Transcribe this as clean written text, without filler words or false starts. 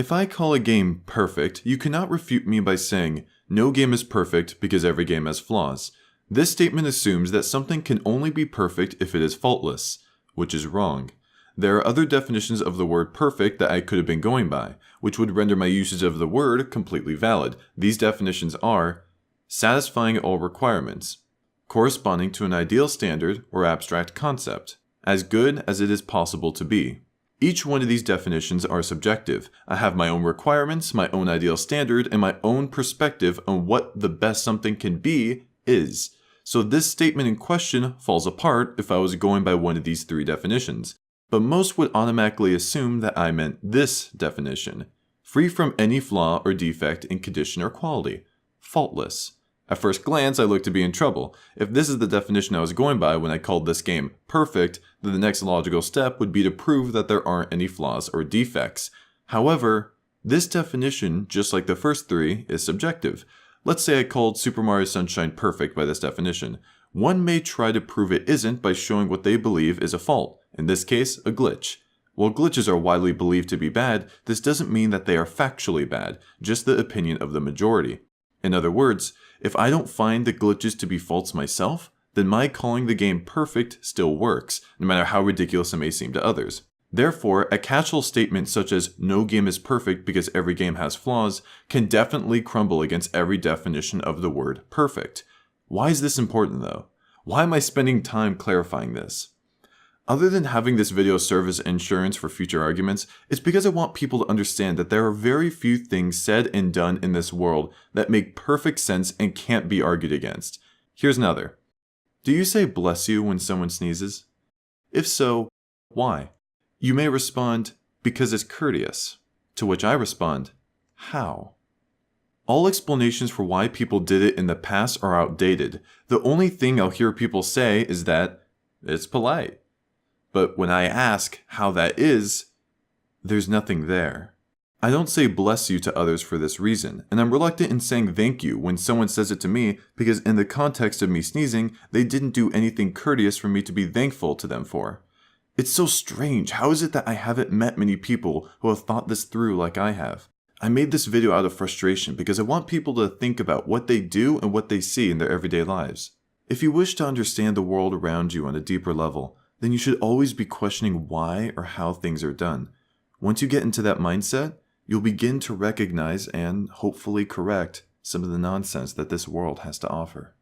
If I call a game perfect, you cannot refute me by saying, no game is perfect because every game has flaws. This statement assumes that something can only be perfect if it is faultless, which is wrong. There are other definitions of the word perfect that I could have been going by, which would render my usage of the word completely valid. These definitions are satisfying all requirements, corresponding to an ideal standard or abstract concept, as good as it is possible to be. Each one of these definitions are subjective. I have my own requirements, my own ideal standard, and my own perspective on what the best something can be is. So this statement in question falls apart if I was going by one of these three definitions. But most would automatically assume that I meant this definition, free from any flaw or defect in condition or quality, faultless. At first glance, I look to be in trouble. If this is the definition I was going by when I called this game perfect, then the next logical step would be to prove that there aren't any flaws or defects. However, this definition, just like the first three, is subjective. Let's say I called Super Mario Sunshine perfect by this definition. One may try to prove it isn't by showing what they believe is a fault, in this case, a glitch. While glitches are widely believed to be bad, this doesn't mean that they are factually bad, just the opinion of the majority. In other words, if I don't find the glitches to be faults myself, then my calling the game perfect still works, no matter how ridiculous it may seem to others. Therefore, a catch-all statement such as no game is perfect because every game has flaws can definitely crumble against every definition of the word perfect. Why is this important though? Why am I spending time clarifying this? Other than having this video serve as insurance for future arguments, it's because I want people to understand that there are very few things said and done in this world that make perfect sense and can't be argued against. Here's another. Do you say bless you when someone sneezes? If so, why? You may respond, because it's courteous. To which I respond, how? All explanations for why people did it in the past are outdated. The only thing I'll hear people say is that it's polite. But when I ask how that is, there's nothing there. I don't say bless you to others for this reason, and I'm reluctant in saying thank you when someone says it to me because in the context of me sneezing, they didn't do anything courteous for me to be thankful to them for. It's so strange. How is it that I haven't met many people who have thought this through like I have? I made this video out of frustration because I want people to think about what they do and what they see in their everyday lives. If you wish to understand the world around you on a deeper level, then you should always be questioning why or how things are done. Once you get into that mindset, you'll begin to recognize and hopefully correct some of the nonsense that this world has to offer.